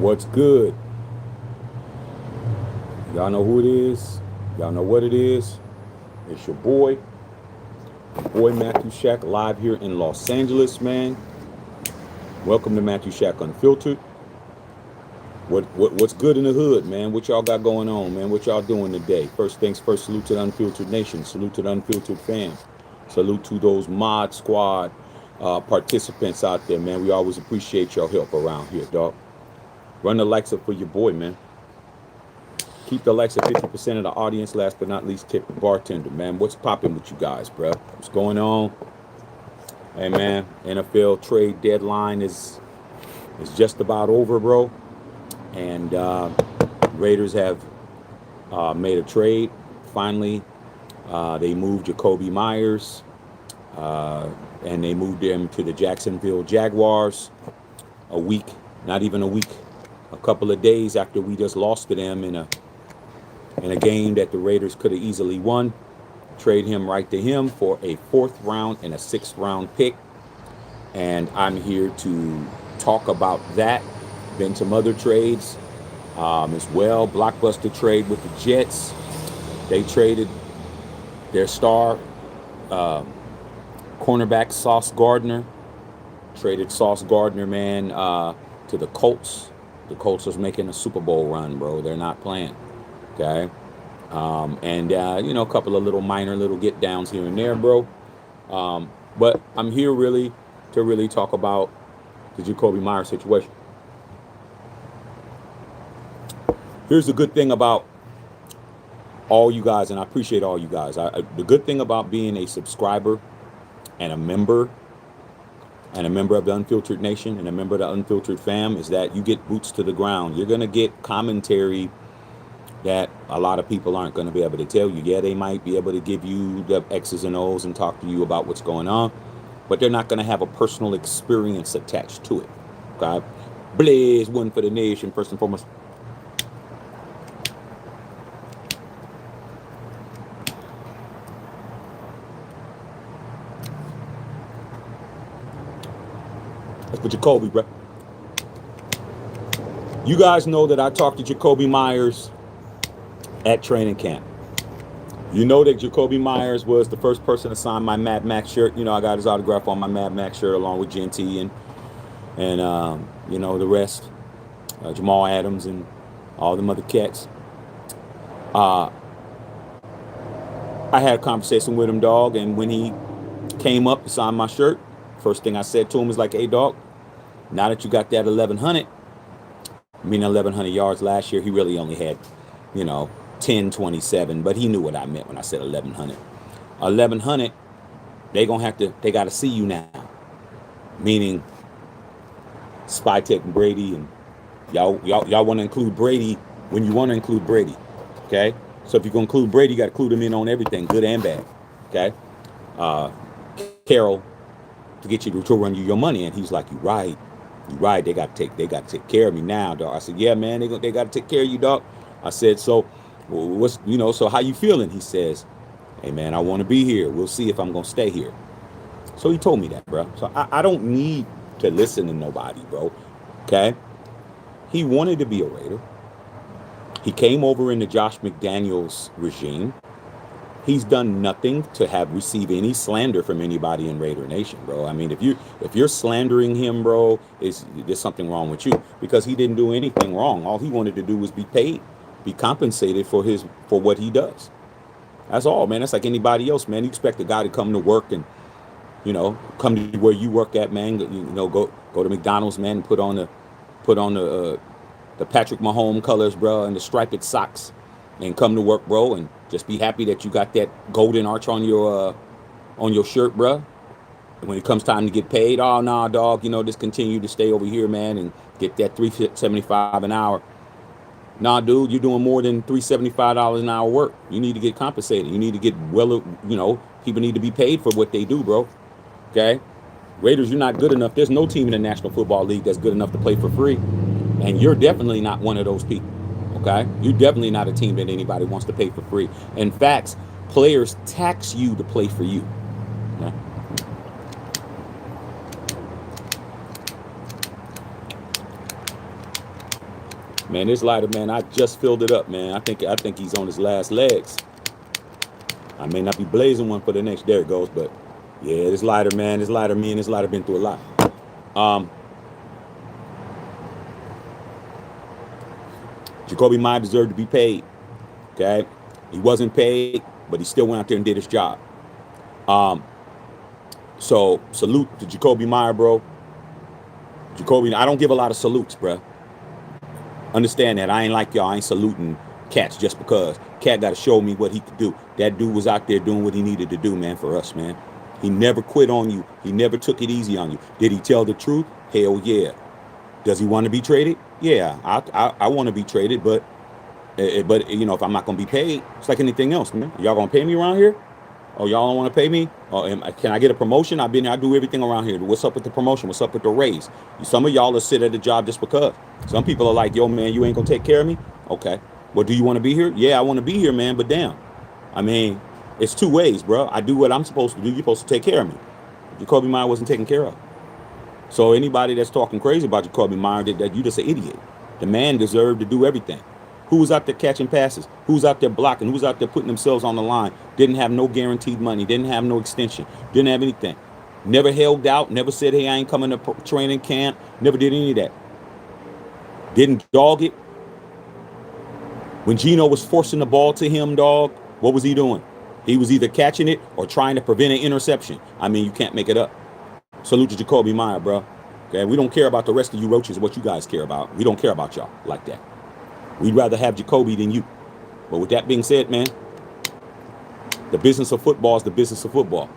What's good? Y'all know who it is. Y'all know what it is. It's your boy Matthew Shack, live here in Los Angeles, man. Welcome to Matthew Shack Unfiltered. What's good in the hood, man? What y'all got going on, man? What y'all doing today? First things first, salute to the Unfiltered Nation. Salute to the Unfiltered fam. Salute to those mod squad participants out there, man. We always appreciate your help around here, dog. Run the likes up for your boy, man. Keep the likes at 50% of the audience. Last but not least, tip the bartender, man. What's popping with you guys, bro? What's going on? Hey, man, NFL trade deadline is just about over, bro. And Raiders have made a trade. Finally, they moved Jakobi Meyers, and they moved him to the Jacksonville Jaguars a week, not even a week, a couple of days after we just lost to them in a game that the Raiders could have easily won. Trade him right to him for a 4th round and a 6th round pick. And I'm here to talk about that. Been some other trades as well. Blockbuster trade with the Jets. They traded their star cornerback Sauce Gardner. Traded Sauce Gardner, man, to the Colts. The Colts was making a Super Bowl run, bro. They're not playing. Okay. A couple of minor get downs here and there, bro. But I'm here to really talk about the Jakobi Meyers situation. Here's the good thing about all you guys, and I appreciate all you guys. The good thing about being a subscriber and a member of the Unfiltered Nation and a member of the Unfiltered fam is that you get boots to the ground. You're going to get commentary that a lot of people aren't going to be able to tell you. Yeah, they might be able to give you the X's and O's and talk to you about what's going on, but they're not going to have a personal experience attached to it. Okay? Blaze one for the nation, first and foremost. That's for Jakobi, bro. You guys know that I talked to Jakobi Meyers at training camp. You know that Jakobi Meyers was the first person to sign my Mad Max shirt. You know, I got his autograph on my Mad Max shirt along with Genty and the rest, Jamal Adams and all them other cats. I had a conversation with him, dog, and when he came up to sign my shirt, first thing I said to him was like, hey, dog, now that you got that 1,100 yards last year, he really only had, 1027, but he knew what I meant when I said 1,100. 1,100, they got to see you now. Meaning, Spytek and Brady, and y'all want to include Brady when you want to include Brady, okay? So if you're going to include Brady, you got to include him in on everything, good and bad, okay? Carroll, to get you to run you your money, and he's like, you right. They got to take care of me now, dog. I said, yeah, man, they got to take care of you, dog. I said, so so how you feeling? He says, hey, man, I want to be here. We'll see if I'm going to stay here. So he told me that, bro. So I don't need to listen to nobody, bro. Okay? He wanted to be a Raider. He came over in the Josh McDaniels regime. He's done nothing to receive any slander from anybody in Raider Nation, bro. I mean, if you're slandering him, bro, there's something wrong with you, because he didn't do anything wrong. All he wanted to do was be paid, be compensated for what he does. That's all, man. That's like anybody else, man. You expect a guy to come to work and come to where you work at, man. Go to McDonald's, man, and put on the Patrick Mahomes colors, bro, and the striped socks, and come to work, bro, and just be happy that you got that golden arch on your shirt, bro. And when it comes time to get paid, oh, nah, dog, just continue to stay over here, man, and get that $3.75 an hour. Nah, dude, you're doing more than $375 an hour work. You need to get compensated. You need to get people need to be paid for what they do, bro. Okay? Raiders, you're not good enough. There's no team in the National Football League that's good enough to play for free. And you're definitely not one of those people. Okay? You're definitely not a team that anybody wants to pay for free. In fact, players tax you to play for you. Okay? Man, this lighter, man, I just filled it up, man. I think he's on his last legs. I may not be blazing one for the next. There it goes, but yeah, this lighter, man, this lighter, me and this lighter been through a lot. Um, Jakobi Meyers deserved to be paid. Okay, he wasn't paid, but he still went out there and did his job. Um, so salute to Jakobi Meyers, bro. Jakobi, I don't give a lot of salutes, bro. Understand that. I ain't like y'all. I ain't saluting cats just because. Cat got to show me what he could do. That dude was out there doing what he needed to do, man, for us, man. He never quit on you. He never took it easy on you. Did he tell the truth? Hell yeah. Does he want to be traded? Yeah, I want to be traded, but you know, if I'm not gonna be paid, it's like anything else, man. Y'all gonna pay me around here? Oh, y'all don't want to pay me? Oh, can I get a promotion? I do everything around here. What's up with the promotion? What's up with the raise? Some of y'all will sit at a job just because. Some people are like, yo, man, you ain't gonna take care of me? Okay. Well, do you want to be here? Yeah, I want to be here, man, but damn. I mean, it's two ways, bro. I do what I'm supposed to do. You're supposed to take care of me. Jakobi Meyers wasn't taken care of. So anybody that's talking crazy about Jakobi Meyers, that you just an idiot. The man deserved to do everything. Who was out there catching passes? Who's out there blocking? Who's out there putting themselves on the line? Didn't have no guaranteed money. Didn't have no extension. Didn't have anything. Never held out. Never said, hey, I ain't coming to training camp. Never did any of that. Didn't dog it. When Gino was forcing the ball to him, dog, what was he doing? He was either catching it or trying to prevent an interception. I mean, you can't make it up. Salute to Jakobi Meyers, bro. Okay, we don't care about the rest of you roaches, what you guys care about. We don't care about y'all like that. We'd rather have Jakobi than you. But with that being said, man, the business of football is the business of football.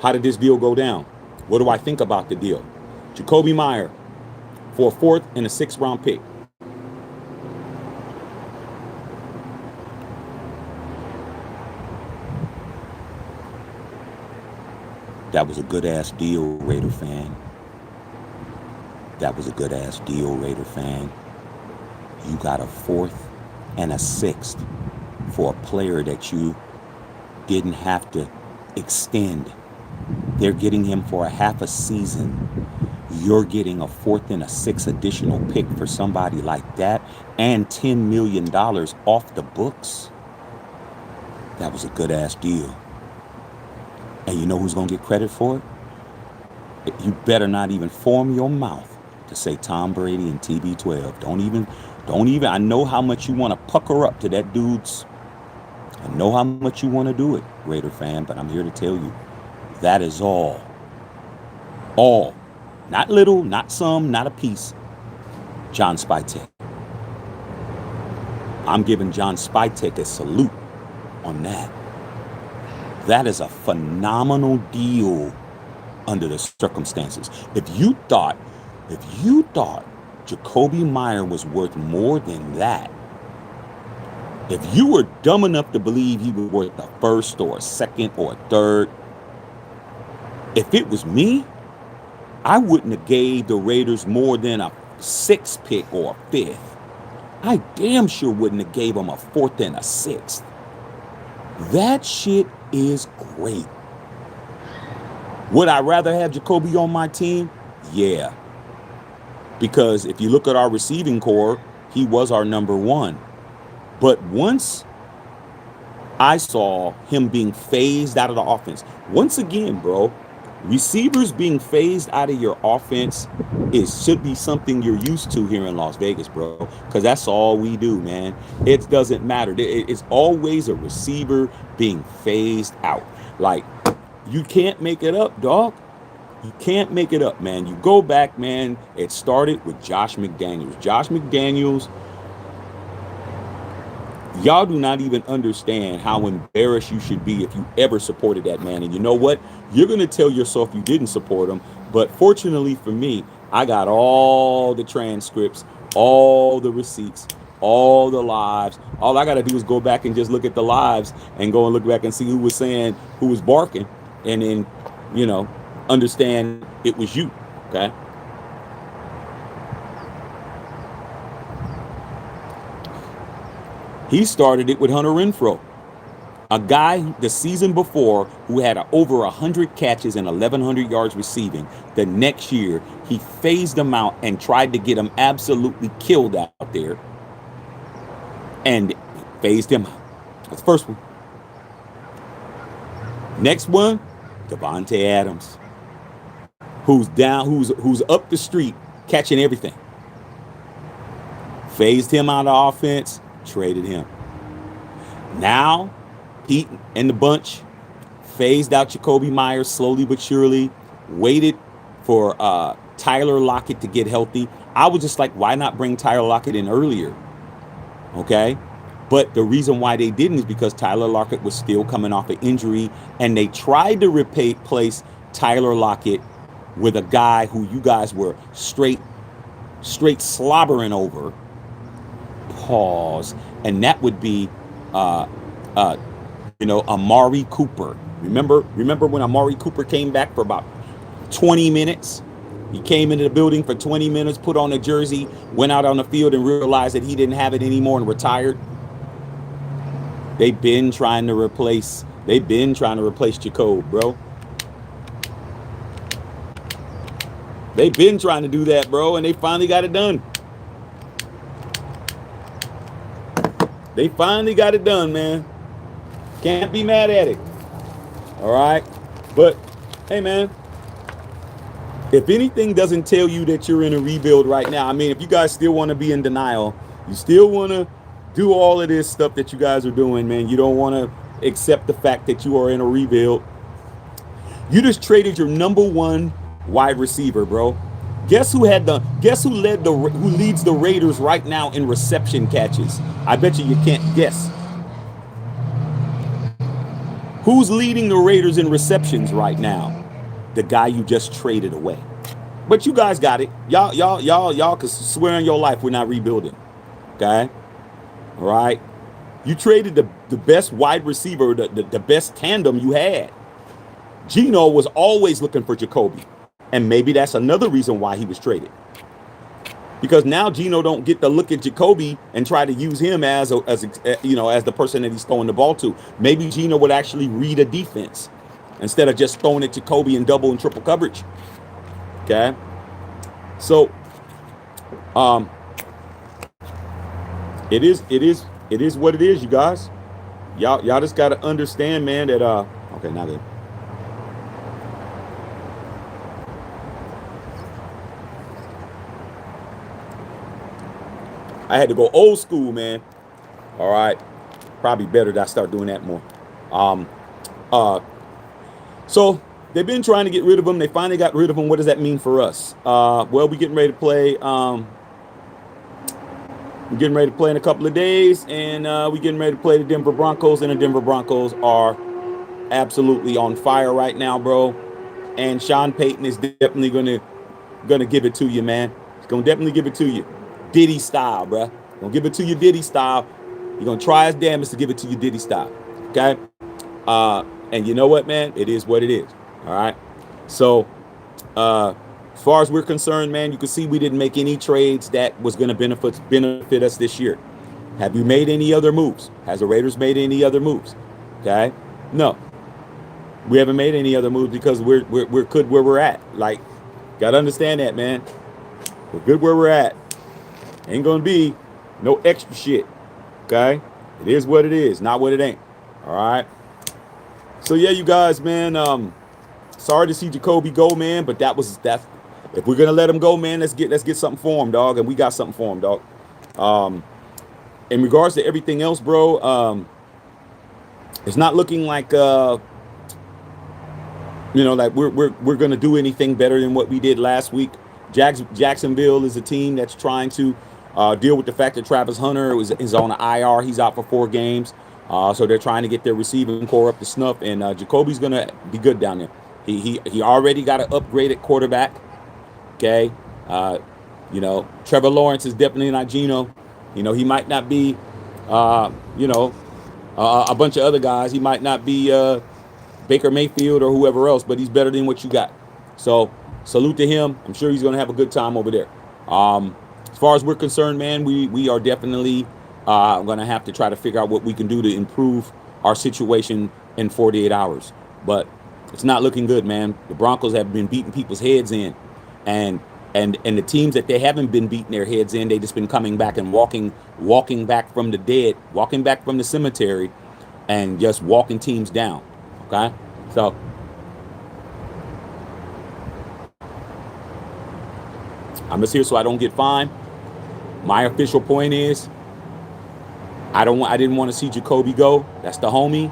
How did this deal go down? What do I think about the deal? Jakobi Meyers for a 4th and a 6th round pick. That was a good-ass deal, Raider fan. That was a good-ass deal, Raider fan. You got a 4th and a 6th for a player that you didn't have to extend. They're getting him for a half a season. You're getting a 4th and a 6th additional pick for somebody like that and $10 million off the books. That was a good-ass deal. And you know who's going to get credit for it? You better not even form your mouth to say Tom Brady and TB12. Don't even. I know how much you want to pucker up to that dude's. I know how much you want to do it, Raider fan, but I'm here to tell you, that is all. All. Not little, not some, not a piece. John Spytek. I'm giving John Spytek a salute on that. That is a phenomenal deal under the circumstances. If you thought Jakobi Meyers was worth more than that, if you were dumb enough to believe he was worth a 1st or a 2nd or a 3rd, if it was me, I wouldn't have gave the Raiders more than a 6th pick or a 5th. I damn sure wouldn't have gave them a 4th and a 6th. That shit is great. Would I rather have Jakobi on my team? Yeah. Because if you look at our receiving core, he was our number 1. But once I saw him being phased out of the offense, once again, bro, receivers being phased out of your offense, it should be something you're used to here in Las Vegas, bro, because that's all we do, man. It doesn't matter. It's always a receiver being phased out. Like, you can't make it up, dog. You can't make it up, man. You go back, man. It started with Josh McDaniels. Josh McDaniels, y'all do not even understand how embarrassed you should be if you ever supported that man. And you know what? You're going to tell yourself you didn't support him. But fortunately for me, I got all the transcripts, all the receipts, all the lives. All I got to do is go back and just look at the lives and go and look back and see who was saying, who was barking. And then, you know, understand it was you. Okay. He started it with Hunter Renfrow. A guy the season before who had over 100 catches and 1,100 yards receiving. The next year, he phased him out and tried to get him absolutely killed out there, and phased him out. That's the first one. Next one, Davante Adams, who's up the street catching everything. Phased him out of offense, traded him. Now, Pete and the bunch phased out Jakobi Meyers slowly but surely, waited for Tyler Lockett to get healthy. I was just like, why not bring Tyler Lockett in earlier? Okay? But the reason why they didn't is because Tyler Lockett was still coming off an injury, and they tried to replace Tyler Lockett with a guy who you guys were straight slobbering over. Pause. And that would be Amari Cooper. Remember when Amari Cooper came back for about 20 minutes? He came into the building for 20 minutes, put on a jersey, went out on the field and realized that he didn't have it anymore and retired. They've been trying to replace Jakob, bro. They've been trying to do that, bro, and they finally got it done. They finally got it done, man. Can't be mad at it. All right? But, hey, man, if anything doesn't tell you that you're in a rebuild right now, I mean, if you guys still want to be in denial, you still want to do all of this stuff that you guys are doing, man, you don't want to accept the fact that you are in a rebuild. You just traded your number one wide receiver, bro. Guess who leads the Raiders right now in reception catches? I bet you can't guess. Who's leading the Raiders in receptions right now? The guy you just traded away. But you guys got it. Y'all can swear on your life we're not rebuilding. Okay? All right? You traded the best wide receiver, the best tandem you had. Geno was always looking for Jakobi. And maybe that's another reason why he was traded. Because now Geno don't get to look at Jakobi and try to use him as the person that he's throwing the ball to. Maybe Geno would actually read a defense instead of just throwing it to Jakobi in double and triple coverage. Okay? So it is what it is, you guys. Y'all just gotta understand, man, that okay, now good. I had to go old school, man. All right. Probably better that I start doing that more. So they've been trying to get rid of him. They finally got rid of him. What does that mean for us? Well, we're getting ready to play. We're getting ready to play in a couple of days, and we're getting ready to play the Denver Broncos, and the Denver Broncos are absolutely on fire right now, bro. And Sean Payton is definitely gonna give it to you, man. He's gonna definitely give it to you. Diddy style, bruh. Gonna give it to you Diddy style. You're gonna try his damnedest to give it to you Diddy style. Okay? And you know what, man? It is what it is. All right. So as far as we're concerned, man, you can see we didn't make any trades that was gonna benefit us this year. Have you made any other moves? Has the Raiders made any other moves? Okay? No. We haven't made any other moves because we're good where we're at. Like, gotta understand that, man. We're good where we're at. Ain't gonna be no extra shit. Okay? It is what it is, not what it ain't. All right. So yeah, you guys, man. Sorry to see Jakobi go, man, but that's if we're gonna let him go, man, let's get something for him, dog. And we got something for him, dog. In regards to everything else, bro, it's not looking like like we're gonna do anything better than what we did last week. Jacksonville is a team that's trying to deal with the fact that Travis Hunter is on an IR. He's out for 4 games. So they're trying to get their receiving core up to snuff. And Jacoby's going to be good down there. He already got an upgraded quarterback. Okay. Trevor Lawrence is definitely not Geno. He might not be, a bunch of other guys. He might not be Baker Mayfield or whoever else, but he's better than what you got. So salute to him. I'm sure he's going to have a good time over there. As far as we're concerned, man, we are definitely going to have to try to figure out what we can do to improve our situation in 48 hours. But it's not looking good, man. The Broncos have been beating people's heads in, and and the teams that they haven't been beating their heads in, they just been coming back and walking back from the dead, walking back from the cemetery, and just walking teams down. Okay, so I'm just here so I don't get fined. My official point is I didn't want to see Jakobi go. That's the homie.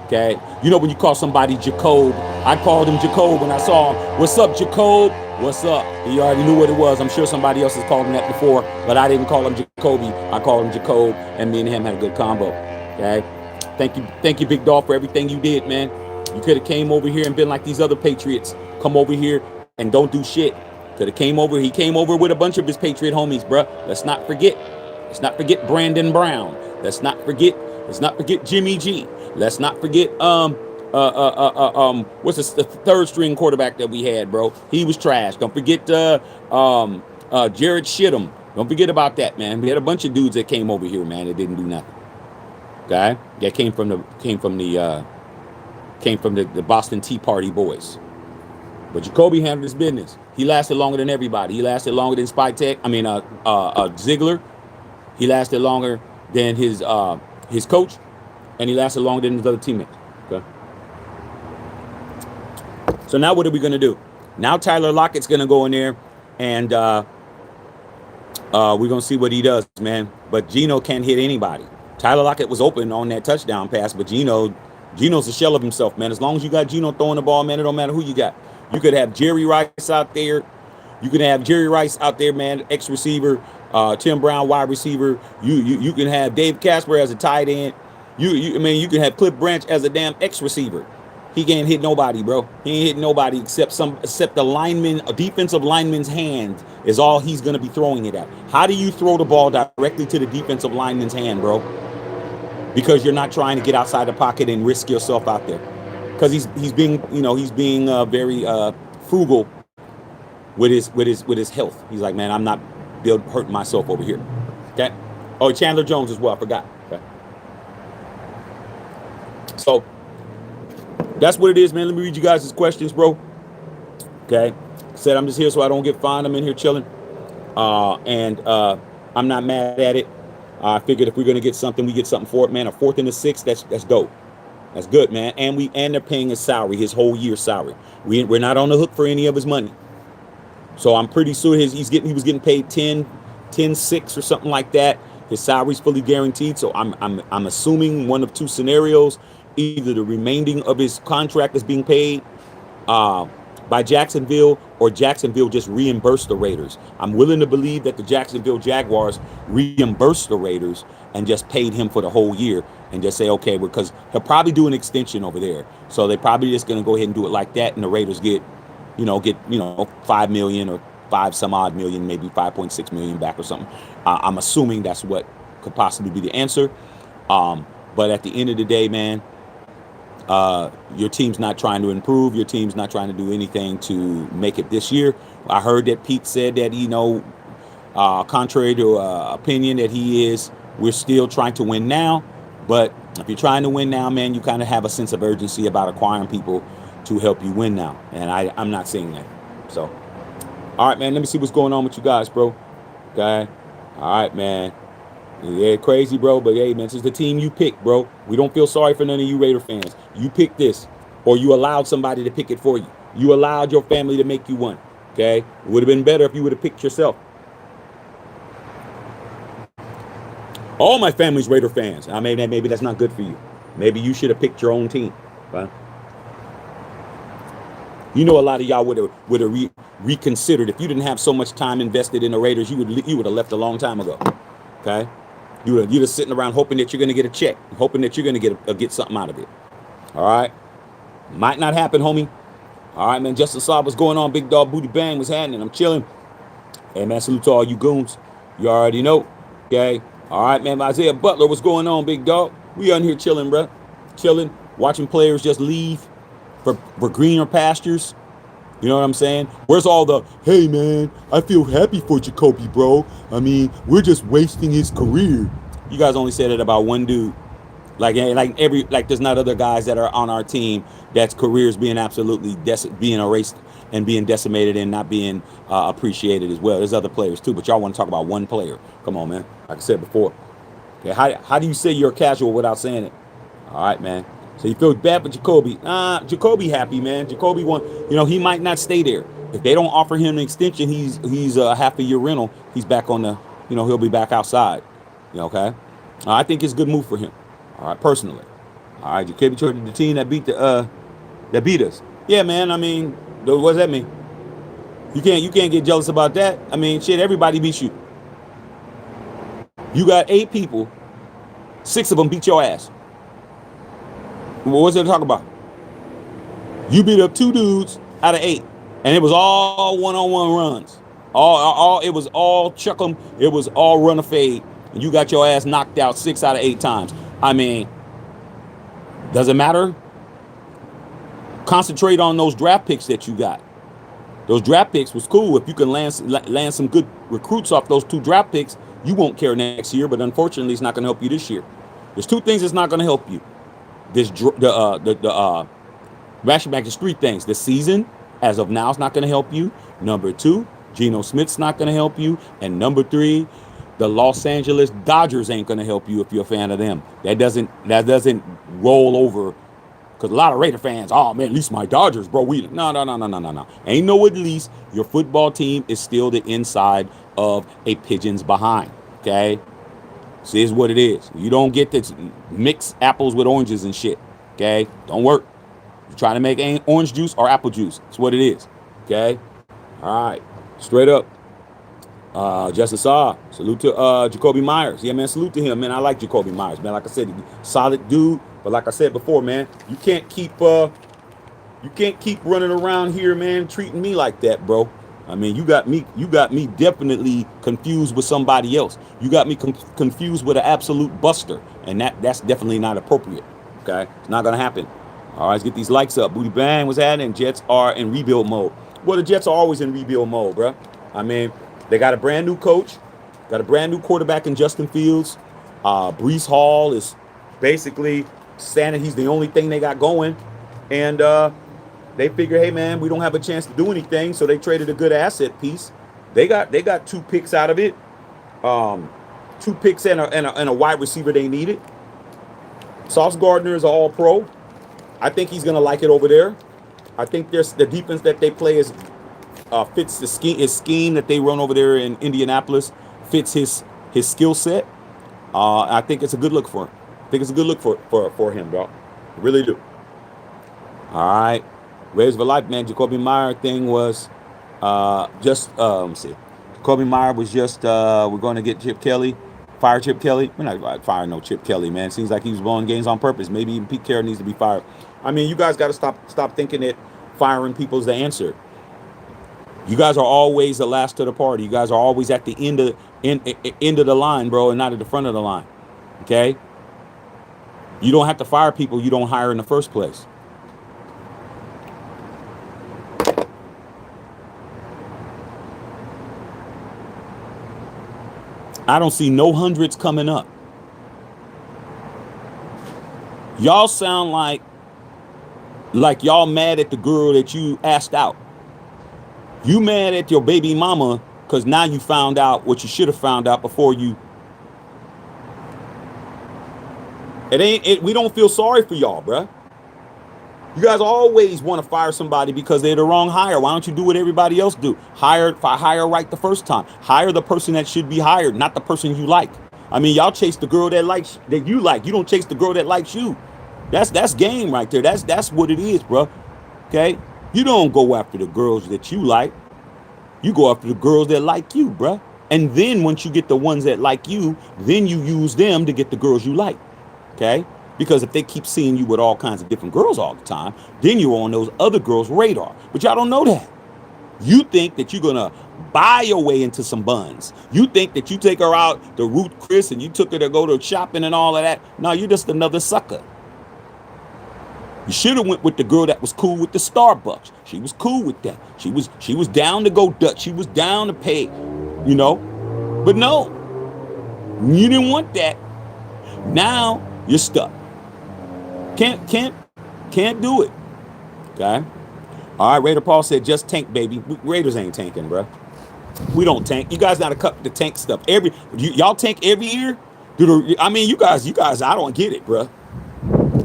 Okay. You know when you call somebody Jacob, I called him Jacob when I saw him. What's up, Jacob? What's up? He already knew what it was. I'm sure somebody else has called him that before, but I didn't call him Jacoby. I called him Jacob, and me and him had a good combo. Okay. Thank you, Big Dog, for everything you did, man. You could have came over here and been like these other Patriots. Come over here and don't do shit. Could have came over. He came over with a bunch of his Patriot homies, bruh. Let's not forget. Let's not forget Brandon Brown. Let's not forget Jimmy G. Let's not forget what's the third string quarterback that we had, bro? He was trash. Don't forget Jared Shittum. Don't forget about that, man. We had a bunch of dudes that came over here, man, that didn't do nothing. Okay? That came from the Boston Tea Party boys. But Jakobi handled his business. He lasted longer than everybody. He lasted longer than Ziegler. He lasted longer than his coach, and he lasted longer than his other teammates. Okay. So now what are we gonna do? Now Tyler Lockett's gonna go in there, and we're gonna see what he does, man. But Geno can't hit anybody. Tyler Lockett was open on that touchdown pass, but Geno's a shell of himself, man. As long as you got Geno throwing the ball, man, it don't matter who you got. You could have Jerry Rice out there. Man, X receiver. Tim Brown, wide receiver. You can have Dave Casper as a tight end. You can have Cliff Branch as a damn X receiver. He can't hit nobody, bro. He ain't hitting nobody except the lineman, a defensive lineman's hand is all he's gonna be throwing it at. How do you throw the ball directly to the defensive lineman's hand, bro? Because you're not trying to get outside the pocket and risk yourself out there. Because he's being very frugal with his health. He's like, man, I'm not hurting myself over here. Okay. Oh, Chandler Jones as well. I forgot. Okay. So that's what it is, man. Let me read you guys' questions, bro. Okay. Said I'm just here so I don't get fined. I'm in here chilling. And I'm not mad at it. I figured if we're gonna get something, we get something for it, man. A 4th and a 6th, that's dope. That's good, man. And they're paying his salary, his whole year's salary. We're not on the hook for any of his money. So I'm pretty sure he was getting paid 10-6 or something like that. His salary's fully guaranteed. So I'm assuming one of two scenarios: either the remaining of his contract is being paid by Jacksonville, or Jacksonville just reimbursed the Raiders. I'm willing to believe that the Jacksonville Jaguars reimbursed the Raiders and just paid him for the whole year and just say, okay, because he'll probably do an extension over there. So they probably just going to go ahead and do it like that. And the Raiders get 5 million or 5 some odd million, maybe 5.6 million back or something. I'm assuming that's what could possibly be the answer. But at the end of the day, man, your team's not trying to improve. Your team's not trying to do anything to make it this year. I heard that Pete said that, contrary to opinion that he is, we're still trying to win now. But if you're trying to win now, man, you kind of have a sense of urgency about acquiring people to help you win now. And I'm not saying that. So, all right, man, let me see what's going on with you guys, bro. Okay. All right, man. Yeah, crazy, bro. But hey, man, this is the team you picked, bro. We don't feel sorry for none of you Raider fans. You picked this, or you allowed somebody to pick it for you. You allowed your family to make you one. Okay. It would have been better if you would have picked yourself. All my family's Raider fans. I mean, maybe that's not good for you. Maybe you should have picked your own team. Right? You know, a lot of y'all would have reconsidered. If you didn't have so much time invested in the Raiders, you would have left a long time ago. Okay, you're just sitting around hoping that you're going to get a check, hoping that you're going to get something out of it. All right, might not happen, homie. All right, man. Justin saw what's going on. Big Dog Booty Bang was happening. I'm chilling. Hey, man, salute to all you goons. You already know. Okay. All right, man. Isaiah Butler, what's going on, big dog? We on here chilling, bro. Chilling, watching players just leave for greener pastures. You know what I'm saying? Where's all the, hey, man, I feel happy for Jakobi, bro. I mean, we're just wasting his career. You guys only said it about one dude. Like there's not other guys that are on our team that's careers being absolutely being erased and being decimated and not being appreciated as well. There's other players too, but y'all want to talk about one player. Come on, man. Like I said before. Okay, how do you say you're casual without saying it? All right, man. So you feel bad for Jakobi. Jakobi happy, man. Jakobi won. He might not stay there. If they don't offer him an extension, he's a half a year rental. He's back on the, he'll be back outside. Okay. I think it's a good move for him. All right, personally. All right, Jakobi traded the team that beat us. Yeah, man. I mean, what does that mean? You can't get jealous about that. I mean, shit. Everybody beats you. You got 8 people. 6 of them beat your ass. What's there to talk about? You beat up 2 dudes out of 8, and it was all one-on-one runs. It was all chuck 'em. It was all run a fade, and you got your ass knocked out 6 out of 8 times. I mean, does it matter? Concentrate on those draft picks that you got. Those draft picks was cool. If you can land some good recruits off those 2 draft picks, you won't care next year. But unfortunately, it's not going to help you this year. There's 2 things that's not going to help you. Ration back to 3 things. The season, as of now, is not going to help you. Number 2, Geno Smith's not going to help you. And number 3, the Los Angeles Dodgers ain't going to help you if you're a fan of them. That doesn't roll over. Because a lot of Raider fans, oh man, at least my Dodgers, bro. No. Ain't no at least. Your football team is still the inside of a pigeon's behind. Okay? This is what it is. You don't get to mix apples with oranges and shit. Okay? Don't work. You're trying to make orange juice or apple juice. That's what it is. Okay? All right. Straight up. Justice salute to Jakobi Meyers. Yeah, man, salute to him, man. I like Jakobi Meyers, man. Like I said, solid dude. But like I said before, man, you can't keep running around here, man, treating me like that, bro. I mean, you got me definitely confused with somebody else. You got me confused with an absolute buster, and that's definitely not appropriate. Okay, it's not gonna happen. All right, let's get these likes up. Booty bang, what's happening? Jets are in rebuild mode. Well, the Jets are always in rebuild mode, bro. I mean, they got a brand new coach, got a brand new quarterback in Justin Fields. Breece Hall is basically saying that he's the only thing they got going, and they figure, hey man, we don't have a chance to do anything, so they traded a good asset piece. They got 2 picks out of it, 2 picks and a wide receiver they needed. Sauce Gardner is an all-pro. I think he's gonna like it over there. I think there's the defense that they play is fits the scheme that they run over there in Indianapolis, fits his skill set. I think it's a good look for him. I think it's a good look for him, bro. I really do. All right. Raise for life, man. Jakobi Meyers thing was let me see. Jakobi Meyers was just we're going to get Chip Kelly. Fire Chip Kelly. We're not firing no Chip Kelly, man. Seems like he was blowing games on purpose. Maybe even Pete Carroll needs to be fired. I mean, you guys got to stop thinking that firing people is the answer. You guys are always the last to the party. You guys are always at the end of the line, bro, and not at the front of the line. Okay? You don't have to fire people you don't hire in the first place. I don't see no hundreds coming up. Y'all sound like y'all mad at the girl that you asked out. You mad at your baby mama because now you found out what you should have found out before you. We don't feel sorry for y'all, bruh. You guys always want to fire somebody because they're the wrong hire. Why don't you do what everybody else do? Hire right the first time. Hire the person that should be hired, not the person you like. I mean, y'all chase the girl that you like. You don't chase the girl that likes you. That's game right there. That's what it is, bro. Okay? You don't go after the girls that you like. You go after the girls that like you, bro. And then once you get the ones that like you, then you use them to get the girls you like. Okay? Because if they keep seeing you with all kinds of different girls all the time, then you're on those other girls' radar. But y'all don't know that. You think that you're going to buy your way into some buns. You think that you take her out to Ruth Chris and you took her to go to shopping and all of that. No, you're just another sucker. You should have went with the girl that was cool with the Starbucks. She was cool with that. She was down to go Dutch. She was down to pay, you know. But no, you didn't want that. Now you're stuck. Can't do it. Okay. All right. Raider Paul said, just tank, baby. Raiders ain't tanking, bro. We don't tank. You guys gotta cut the tank stuff. Y'all tank every year. I mean, you guys. I don't get it, bro.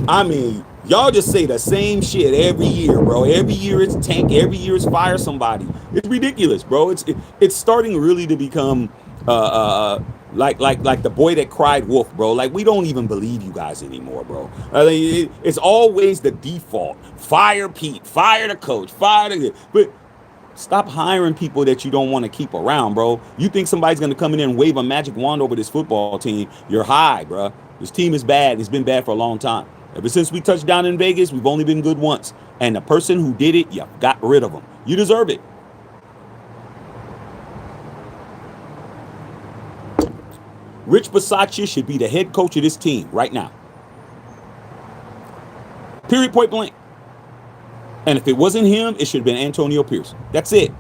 I mean, y'all just say the same shit every year, bro. Every year it's tank. Every year it's fire somebody. It's ridiculous, bro. It's starting really to become like the boy that cried wolf, bro. Like, we don't even believe you guys anymore, bro. I mean, it's always the default. Fire Pete. Fire the coach. But stop hiring people that you don't want to keep around, bro. You think somebody's going to come in and wave a magic wand over this football team? You're high, bro. This team is bad. It's been bad for a long time. Ever since we touched down in Vegas, we've only been good once. And the person who did it, you got rid of them. You deserve it. Rich Bisaccia should be the head coach of this team right now. Period, point blank. And if it wasn't him, it should have been Antonio Pierce. That's it.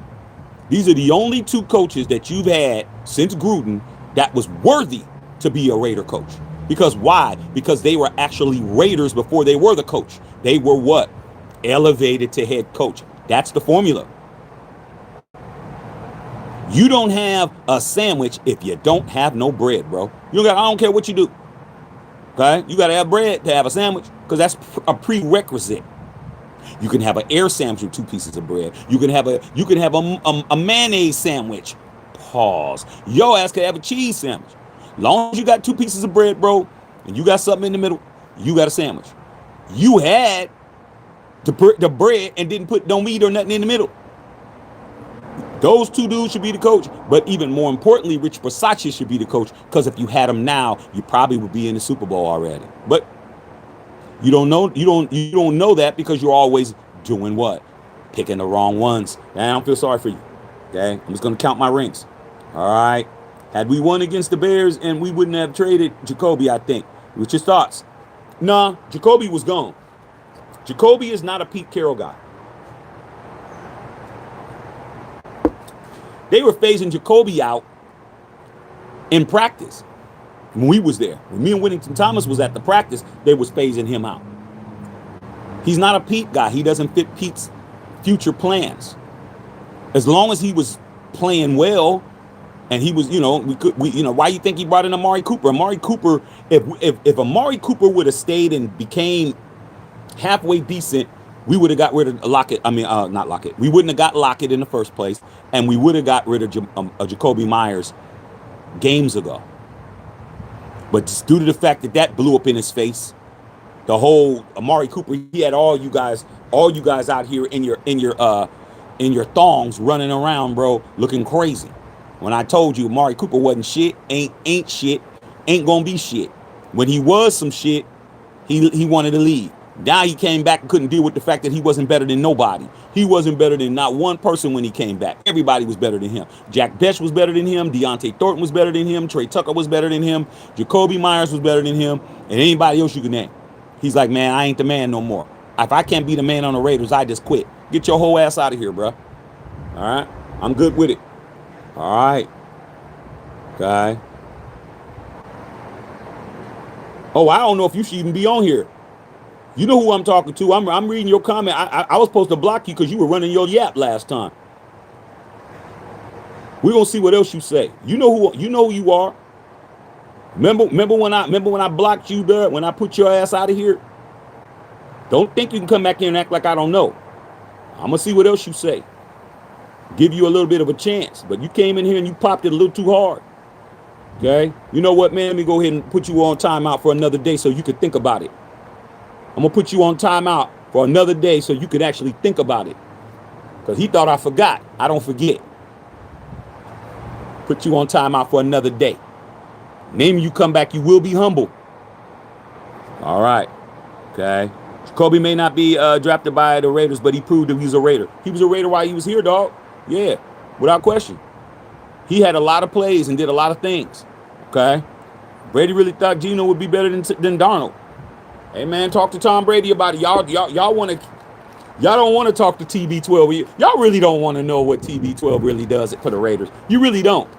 These are the only two coaches that you've had since Gruden that was worthy to be a Raider coach. Because why? Because they were actually Raiders before they were the coach. They were what? Elevated to head coach. That's the formula. You don't have a sandwich if you don't have no bread, bro. I don't care what you do. Okay? You got to have bread to have a sandwich because that's a prerequisite. You can have an air sandwich with 2 pieces of bread. You can have a mayonnaise sandwich. Pause. Your ass can have a cheese sandwich. Long as you got 2 pieces of bread, bro, and you got something in the middle, you got a sandwich. You had the bread and didn't put no meat or nothing in the middle. Those 2 dudes should be the coach. But even more importantly, Rich Bisaccia should be the coach, because if you had him now, you probably would be in the Super Bowl already. But you don't know that because you're always doing what? Picking the wrong ones. And I don't feel sorry for you. Okay? I'm just going to count my rings. All right? Had we won against the Bears, and we wouldn't have traded Jakobi, I think. What's your thoughts? Nah, Jakobi was gone. Jakobi is not a Pete Carroll guy. They were phasing Jakobi out in practice when we was there. When me and Whittington Thomas was at the practice, they was phasing him out. He's not a Pete guy. He doesn't fit Pete's future plans. As long as he was playing well, and he was, why you think he brought in Amari Cooper? Amari Cooper, if Amari Cooper would have stayed and became halfway decent, we would have got rid of Lockett. Not Lockett. We wouldn't have got Lockett in the first place, and we would have got rid of Jakobi Meyers games ago. But just due to the fact that blew up in his face, the whole Amari Cooper, he had all you guys out here in your thongs running around, bro, looking crazy. When I told you Amari Cooper wasn't shit, ain't shit, ain't gonna be shit. When he was some shit, he wanted to leave. Now he came back and couldn't deal with the fact that he wasn't better than nobody. He wasn't better than not one person when he came back. Everybody was better than him. Jack Besh was better than him. Deontay Thornton was better than him. Trey Tucker was better than him. Jakobi Meyers was better than him. And anybody else you can name. He's like, man, I ain't the man no more. If I can't be the man on the Raiders, I just quit. Get your whole ass out of here, bro. All right? I'm good with it. All right. Okay. Oh, I don't know if you should even be on here. You know who I'm talking to. I'm reading your comment. I was supposed to block you because you were running your yap last time. We're gonna see what else you say. You know who you are. Remember when I blocked you, bro? When I put your ass out of here? Don't think you can come back here and act like I don't know. I'm gonna see what else you say. Give you a little bit of a chance, but you came in here and you popped it a little too hard. Okay? You know what, man? Let me go ahead and put you on timeout for another day so you can think about it. I'm gonna put you on timeout for another day so you could actually think about it. Because he thought I forgot. I don't forget. Put you on timeout for another day. Name you come back, you will be humble. All right. Okay. Jakobi may not be drafted by the Raiders, but he proved that he was a Raider. He was a Raider while he was here, dog. Yeah, without question. He had a lot of plays and did a lot of things. Okay. Brady really thought Geno would be better than Darnold. Hey man, talk to Tom Brady about it. Y'all don't want to talk to TB12. Y'all really don't want to know what TB12 really does for the Raiders. You really don't.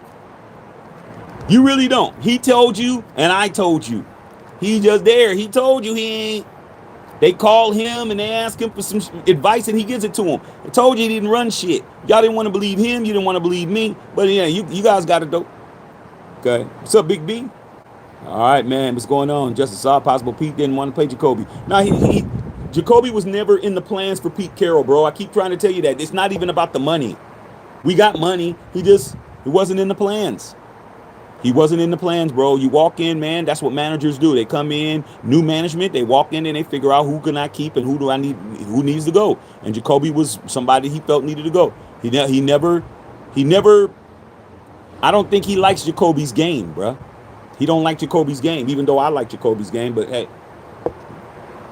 You really don't. He told you, and I told you. He just there. He told you he ain't. They call him and they ask him for some advice, and he gives it to them. I told you he didn't run shit. Y'all didn't want to believe him. You didn't want to believe me. But yeah, you guys got it though. Okay. What's up, Big B? All right, man. What's going on? Just saw possible Pete didn't want to play Jakobi. Now Jakobi was never in the plans for Pete Carroll, bro. I keep trying to tell you that. It's not even about the money. We got money. He wasn't in the plans. He wasn't in the plans, bro. You walk in, man. That's what managers do. They come in, new management. They walk in and they figure out who can I keep and who needs to go. And Jakobi was somebody he felt needed to go. He never. I don't think he likes Jacoby's game, bro. He don't like Jacoby's game, even though I like Jacoby's game. But hey,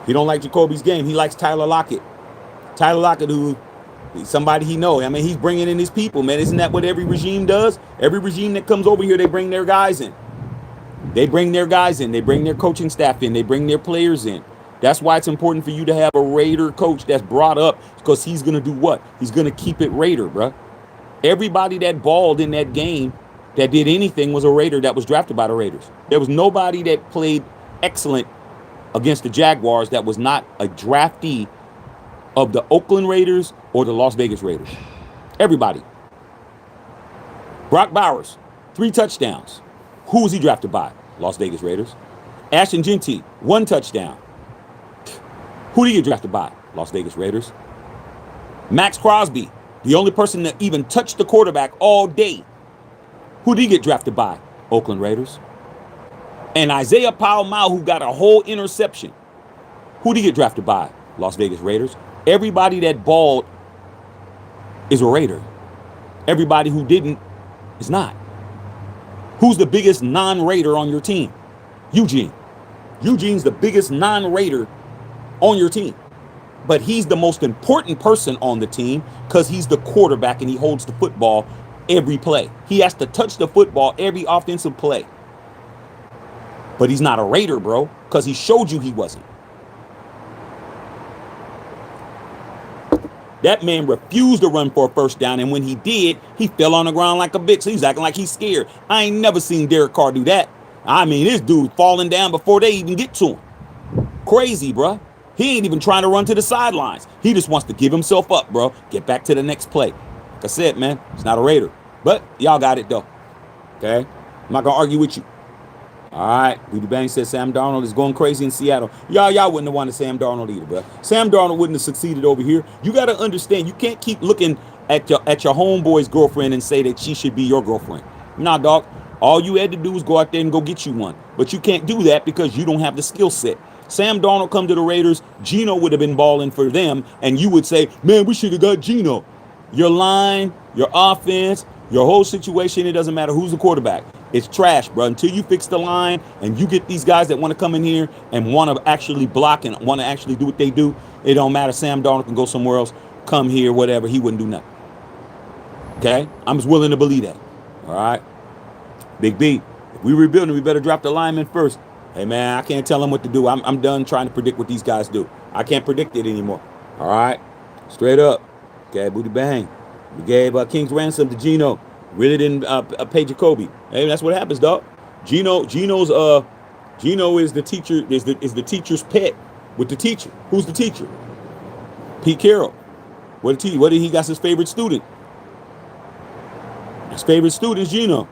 he don't like Jacoby's game. He likes Tyler Lockett. Tyler Lockett, who somebody he know. I mean, he's bringing in his people, man. Isn't that what every regime does? Every regime that comes over here, they bring their guys in. They bring their guys in. They bring their coaching staff in. They bring their players in. That's why it's important for you to have a Raider coach that's brought up, because he's going to do what? He's going to keep it Raider, bro. Everybody that balled in that game that did anything was a Raider that was drafted by the Raiders. There was nobody that played excellent against the Jaguars that was not a draftee of the Oakland Raiders or the Las Vegas Raiders. Everybody. Brock Bowers, 3 touchdowns. Who was he drafted by? Las Vegas Raiders. Ashton Genty, 1 touchdown. Who did he get drafted by? Las Vegas Raiders. Max Crosby, the only person that even touched the quarterback all day. Who did he get drafted by? Oakland Raiders. And Isaiah Powell-Mao, who got a whole interception. Who did he get drafted by? Las Vegas Raiders. Everybody that balled is a Raider. Everybody who didn't is not. Who's the biggest non-Raider on your team? Eugene. Eugene's the biggest non-Raider on your team. But he's the most important person on the team because he's the quarterback and he holds the football every play. He has to touch the football every offensive play. But he's not a Raider, bro, because he showed you he wasn't. That man refused to run for a first down, and when he did, he fell on the ground like a bitch. So he's acting like he's scared. I ain't never seen Derek Carr do that. I mean, this dude falling down before they even get to him. Crazy, bro. He ain't even trying to run to the sidelines. He just wants to give himself up, bro. Get back to the next play. Like I said, man, it's not a Raider. But y'all got it, though. Okay? I'm not going to argue with you. All right. Booty Bang says Sam Darnold is going crazy in Seattle. Y'all wouldn't have wanted Sam Darnold either, bro. Sam Darnold wouldn't have succeeded over here. You got to understand, you can't keep looking at your homeboy's girlfriend and say that she should be your girlfriend. Nah, dog. All you had to do was go out there and go get you one. But you can't do that because you don't have the skill set. Sam Darnold come to the Raiders, Geno would have been balling for them, and you would say, man, we should have got Geno. Your line, your offense, your whole situation, it doesn't matter who's the quarterback. It's trash, bro. Until you fix the line and you get these guys that want to come in here and want to actually block and want to actually do what they do, it don't matter. Sam Darnold can go somewhere else, come here, whatever. He wouldn't do nothing. Okay? I'm just willing to believe that. All right? Big B, if we rebuilding, we better drop the lineman first. Hey, man, I can't tell them what to do. I'm done trying to predict what these guys do. I can't predict it anymore. All right? Straight up. Okay, Booty Bang. We gave King's ransom to Geno. Really didn't pay Jakobi. Hey, that's what happens, dog. Geno is the teacher. Is the teacher's pet with the teacher. Who's the teacher? Pete Carroll. What did he got his favorite student? His favorite student is Geno.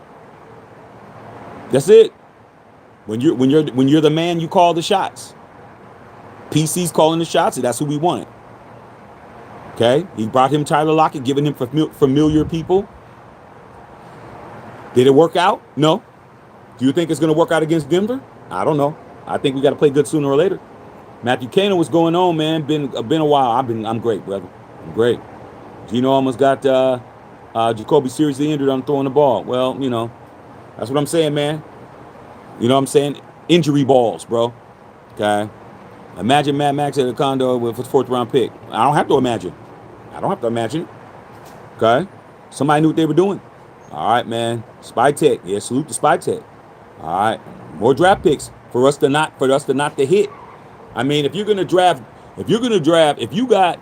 That's it. When you're the man, you call the shots. PC's calling the shots, and that's who we wanted. Okay, he brought him Tyler Lockett, giving him familiar people. Did it work out? No. Do you think it's going to work out against Denver? I don't know. I think we got to play good sooner or later. Matthew Kano, what's going on, man? Been a while. I'm great, brother. I'm great. Geno almost got Jakobi seriously injured on throwing the ball. Well, that's what I'm saying, man. You know what I'm saying? Injury balls, bro. Okay. Imagine Mad Max at a condo with his 4th round pick. I don't have to imagine. Okay. Somebody knew what they were doing. All right, man. Spy Tech. Yeah, salute to Spy Tech. All right. More draft picks for us to not to hit. I mean, if you got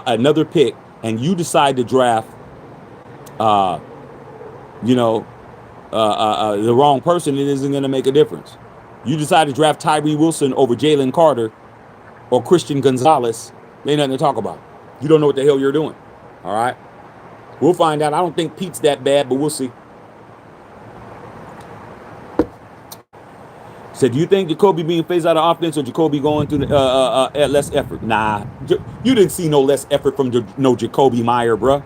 another pick and you decide to draft the wrong person, it isn't going to make a difference. You decide to draft Tyree Wilson over Jalen Carter, or Christian Gonzalez, ain't nothing to talk about. You don't know what the hell you're doing. All right? We'll find out. I don't think Pete's that bad, but we'll see. Said, do you think Jakobi being phased out of offense or Jakobi going through less effort? Nah, you didn't see no less effort from no Jakobi Meyer, bro.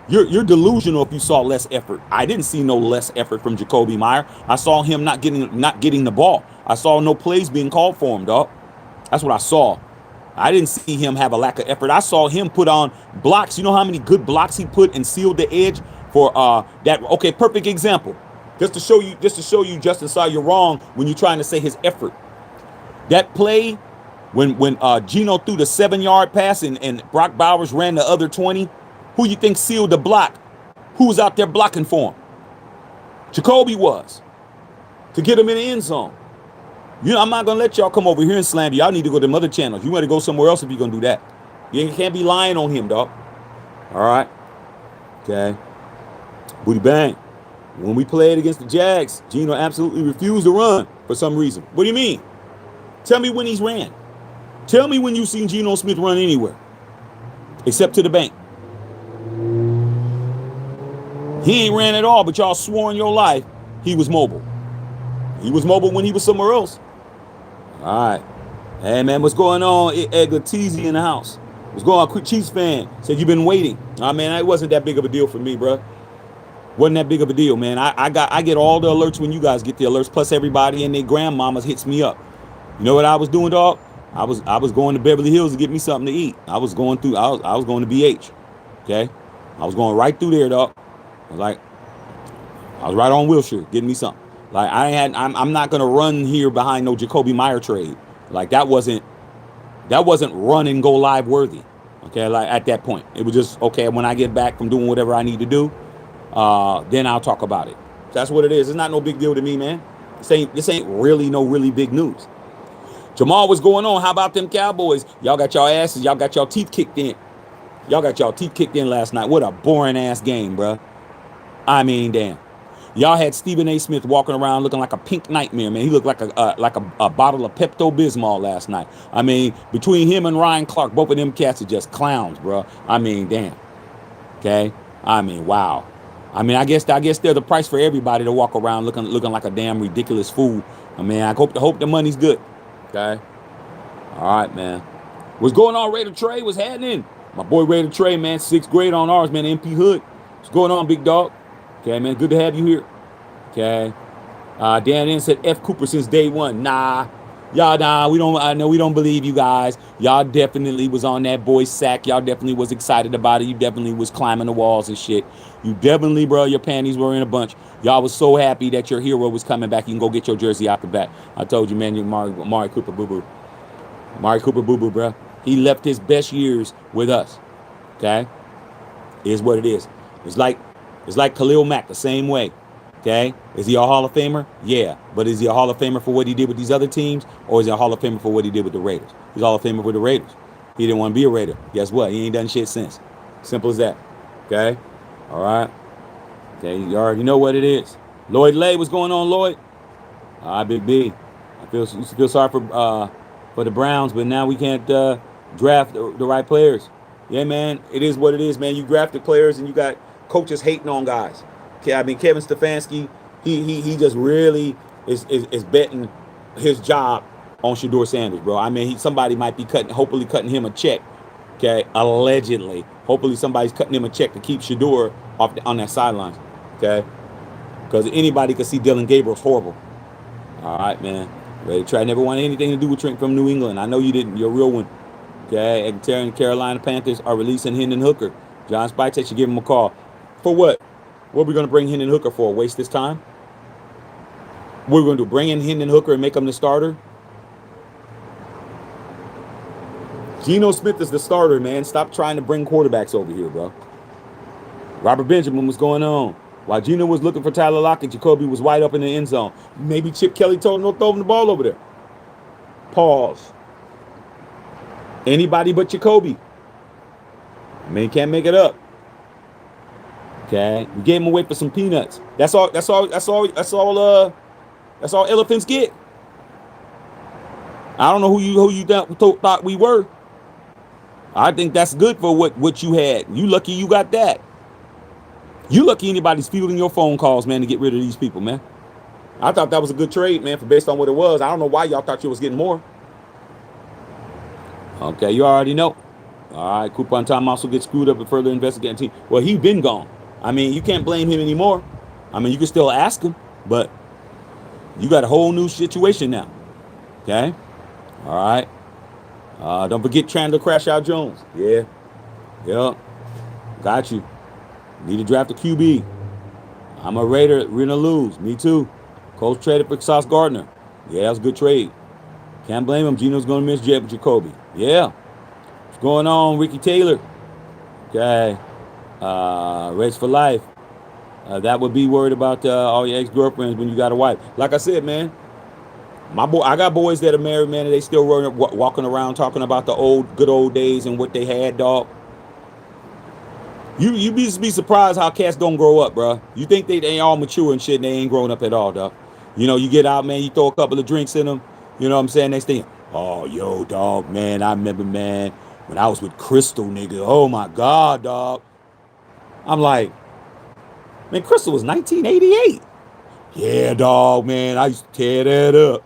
You're delusional if you saw less effort. I didn't see no less effort from Jakobi Meyer. I saw him not getting the ball. I saw no plays being called for him, dog. That's what I saw. I didn't see him have a lack of effort. I saw him put on blocks. You know how many good blocks he put and sealed the edge for that? Okay, perfect example. Just to show you, Justin Saw you're wrong when you're trying to say his effort. That play when Geno threw the 7-yard pass and Brock Bowers ran the other 20, who you think sealed the block? Who was out there blocking for him? Jakobi was. To get him in the end zone. You know, I'm not going to let y'all come over here and slam you. Y'all need to go to them other channels. You want to go somewhere else if you're going to do that. You can't be lying on him, dog. All right? Okay. Booty bang. When we played against the Jags, Geno absolutely refused to run for some reason. What do you mean? Tell me when he's ran. Tell me when you've seen Geno Smith run anywhere. Except to the bank. He ain't ran at all, but y'all swore in your life he was mobile. He was mobile when he was somewhere else. All right. Hey, man, what's going on? Edgar Teasy in the house. What's going on? Quick Chiefs fan. Said you've been waiting. Man, it wasn't that big of a deal for me, bro. Wasn't that big of a deal, man. I get all the alerts when you guys get the alerts, plus everybody and their grandmamas hits me up. You know what I was doing, dog? I was going to Beverly Hills to get me something to eat. I was going to BH. Okay? I was going right through there, dog. I was right on Wilshire getting me something. Like I'm not gonna run here behind no Jakobi Meyer trade. Like that wasn't run and go live worthy. Okay, like at that point. It was just okay, when I get back from doing whatever I need to do. Then I'll talk about it. That's what it is. It's not no big deal to me, man. This ain't really no really big news. Jamal, what's going on? How about them Cowboys? Y'all got y'all asses. Y'all got y'all teeth kicked in. Y'all got y'all teeth kicked in last night. What a boring ass game, bro. I mean, damn. Y'all had Stephen A. Smith walking around looking like a pink nightmare, man. He looked like a bottle of Pepto-Bismol last night. I mean, between him and Ryan Clark, both of them cats are just clowns, bro. I mean, damn. Okay. I mean, wow. I mean, I guess they're the price for everybody to walk around looking like a damn ridiculous fool. I mean, I hope the money's good. Okay. All right, man. What's going on, Raider Trey? What's happening? My boy Raider Trey, man, 6th grade on ours, man. MP Hood. What's going on, big dog? Okay, man. Good to have you here. Okay. Dan N said F Cooper since day one. Nah. Y'all, we don't believe you guys. Y'all definitely was on that boy's sack. Y'all definitely was excited about it. You definitely was climbing the walls and shit. You definitely, bro, your panties were in a bunch. Y'all was so happy that your hero was coming back. You can go get your jersey out the back. I told you, man, you're Mari Cooper boo-boo. Mari Cooper boo-boo, bro. He left his best years with us. Okay? It is what it is. It's like Khalil Mack, the same way. Okay, is he a Hall of Famer? Yeah, but is he a Hall of Famer for what he did with these other teams, or is he a Hall of Famer for what he did with the Raiders? He's a Hall of Famer with the Raiders. He didn't want to be a Raider. Guess what? He ain't done shit since. Simple as that. Okay, all right. Okay, you already know what it is. Lloyd Lay, what's going on, Lloyd? All right, Big B. I used to feel sorry for the Browns, but now we can't draft the right players. Yeah, man, it is what it is, man. You drafted players and you got coaches hating on guys. I mean, Kevin Stefanski, he just really is betting his job on Shedeur Sanders, bro. I mean, somebody might be hopefully cutting him a check, okay, allegedly. Hopefully somebody's cutting him a check to keep Shedeur on that sideline, okay? Because anybody could see Dylan Gabriel's horrible. All right, man. Ready to try. Never wanted anything to do with Trent from New England. I know you didn't. You're a real one. Okay, and Carolina Panthers are releasing Hendon Hooker. John Spike should give him a call. For what? What are we going to bring Hendon Hooker for? Waste his time? What are we going to do? Bring in Hendon Hooker and make him the starter? Geno Smith is the starter, man. Stop trying to bring quarterbacks over here, bro. Robert Benjamin, what's going on? While Geno was looking for Tyler Lockett, Jakobi was wide up in the end zone. Maybe Chip Kelly told him to throw him the ball over there. Pause. Anybody but Jakobi. I mean, can't make it up. Okay, we gave him away for some peanuts. That's all elephants get. I don't know who you thought we were. I think that's good for what you had. You lucky you got that. You lucky anybody's fielding your phone calls, man, to get rid of these people, man. I thought that was a good trade, man, for based on what it was. I don't know why y'all thought you was getting more. Okay, you already know. All right, Coupon Time also gets screwed up and further investigating team. Well, he been gone. I mean, you can't blame him anymore. I mean, you can still ask him, but you got a whole new situation now. Okay? All right. Don't forget Chandler Crash Out Jones. Yeah. Yep. Got you. Need to draft a QB. I'm a Raider. We're going to lose. Me too. Colts traded for Sauce Gardner. Yeah, that was a good trade. Can't blame him. Gino's going to miss Jakobi. Yeah. What's going on, Ricky Taylor? Okay. Race for life. That would be worried about all your ex-girlfriends when you got a wife. Like I said, man, I got boys that are married, man, and they still walking around talking about the good old days and what they had, dog. You be surprised how cats don't grow up, bro. You think they ain't all mature and shit, and they ain't grown up at all, dog. You know, you get out, man, you throw a couple of drinks in them. You know what I'm saying? Next thing, oh, yo, dog, man, I remember, man, when I was with Crystal, nigga. Oh, my God, dog. I'm like, man, Crystal was 1988. Yeah, dog, man, I used to tear that up.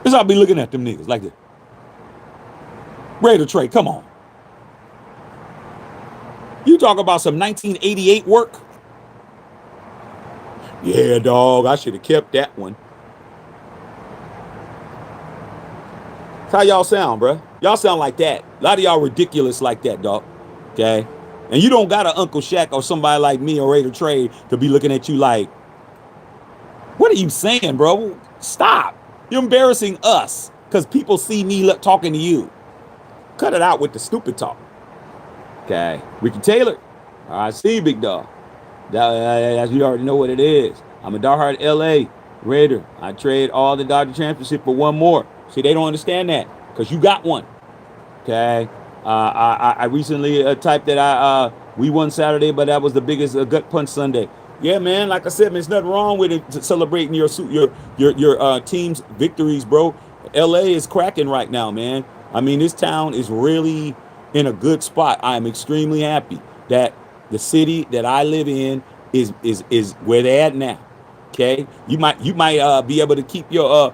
Cause I'll be looking at them niggas like this. Raider Trey, come on. You talk about some 1988 work? Yeah, dog, I should have kept that one. That's how y'all sound, bruh. Y'all sound like that. A lot of y'all ridiculous like that, dog. Okay? And you don't got an Uncle Shaq or somebody like me or Raider Trey to be looking at you like, what are you saying, bro? Stop. You're embarrassing us because people see me talking to you. Cut it out with the stupid talk. Okay. Ricky Taylor. All right, see you, big dog. You already know what it is. I'm a diehard LA Raider. I trade all the Dodger championship for one more. See, they don't understand that because you got one. Okay. I recently typed that we won Saturday, but that was the biggest gut punch Sunday. Yeah, man. Like I said, man, there's nothing wrong with it, celebrating your team's victories, bro. LA is cracking right now, man. I mean, this town is really in a good spot. I am extremely happy that the city that I live in is where they're at now. Okay, you might be able to keep your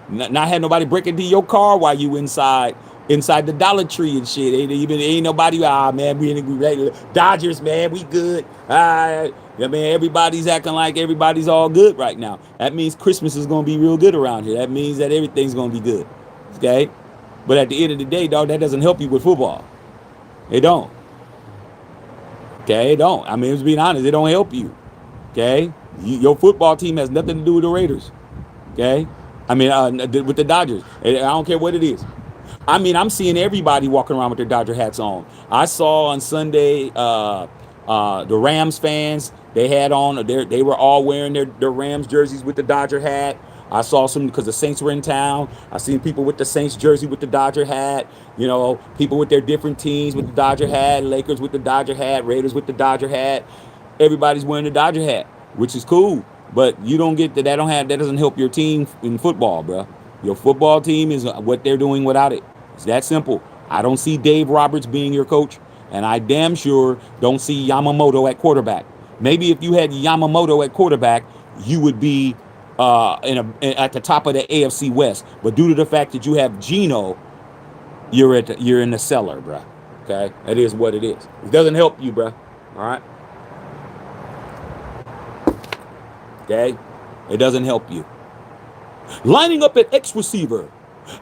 not have nobody break into your car while you inside the Dollar Tree and shit. Ain't nobody. Man, we Dodgers, man, we good. Yeah, man, everybody's acting like everybody's all good right now. That means Christmas is gonna be real good around here. That means that everything's gonna be good. Okay, but at the end of the day, dog, that doesn't help you with football. It don't. Okay, it don't. I mean, let's be honest, it don't help you. Okay, your football team has nothing to do with the Raiders. Okay, I mean, with the Dodgers, I don't care what it is. I mean, I'm seeing everybody walking around with their Dodger hats on. I saw on Sunday the Rams fans, they had on, they were all wearing their Rams jerseys with the Dodger hat. I saw some because the Saints were in town. I seen people with the Saints jersey with the Dodger hat. You know, people with their different teams with the Dodger hat. Lakers with the Dodger hat. Raiders with the Dodger hat. Everybody's wearing the Dodger hat, which is cool. But you don't get that. That doesn't help your team in football, bro. Your football team is what they're doing without it. It's that simple. I don't see Dave Roberts being your coach, and I damn sure don't see Yamamoto at quarterback. Maybe if you had Yamamoto at quarterback, you would be at the top of the AFC West. But due to the fact that you have Geno, you're in the cellar, bro. Okay, that is what it is. It doesn't help you, bro. All right. Okay, it doesn't help you. Lining up at X receiver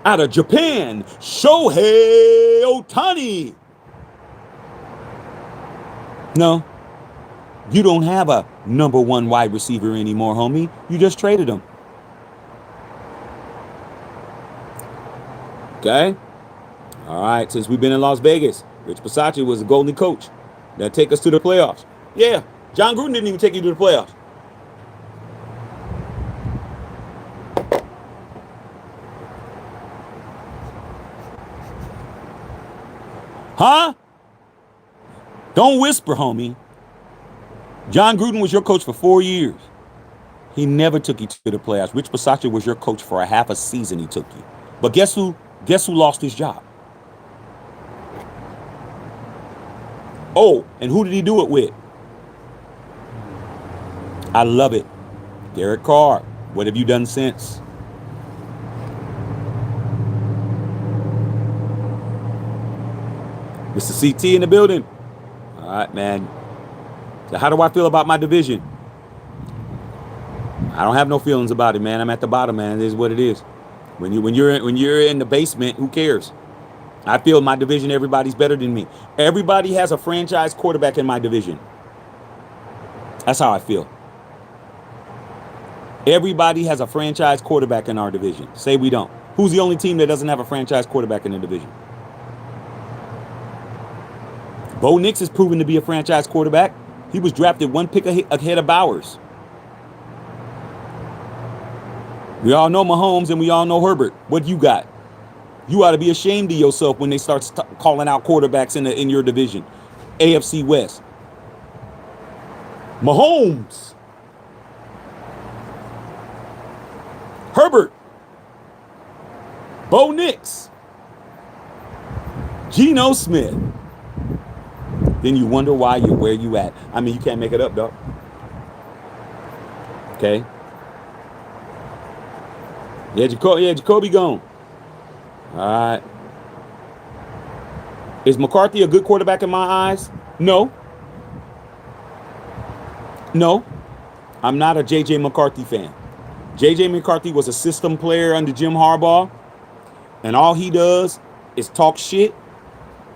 out of Japan, Shohei Ohtani. No, you don't have a number one wide receiver anymore, homie. You just traded him. Okay? All right, since we've been in Las Vegas, Rich Bisaccia was the golden coach that take us to the playoffs. Yeah, John Gruden didn't even take you to the playoffs. Huh? Don't whisper, homie. John Gruden was your coach for 4 years. He never took you to the playoffs. Rich Bisaccia was your coach for a half a season. He took you. But guess who? Guess who lost his job? Oh, and who did he do it with? I love it. Derek Carr. What have you done since? Mr. CT in the building. All right, man. So how do I feel about my division? I don't have no feelings about it, man. I'm at the bottom, man. It is what it is. When you're in the basement, who cares? I feel my division, everybody's better than me. Everybody has a franchise quarterback in my division. That's how I feel. Everybody has a franchise quarterback in our division. Say we don't. Who's the only team that doesn't have a franchise quarterback in the division? Bo Nix is proven to be a franchise quarterback. He was drafted one pick ahead of Bowers. We all know Mahomes and we all know Herbert. What you got? You ought to be ashamed of yourself when they start calling out quarterbacks in your division. AFC West. Mahomes. Herbert. Bo Nix. Geno Smith. Then you wonder why you're where you at. I mean, you can't make it up, dog. Okay. Yeah, Jakobi gone. All right. Is McCarthy a good quarterback in my eyes? No. No. I'm not a J.J. McCarthy fan. J.J. McCarthy was a system player under Jim Harbaugh, and all he does is talk shit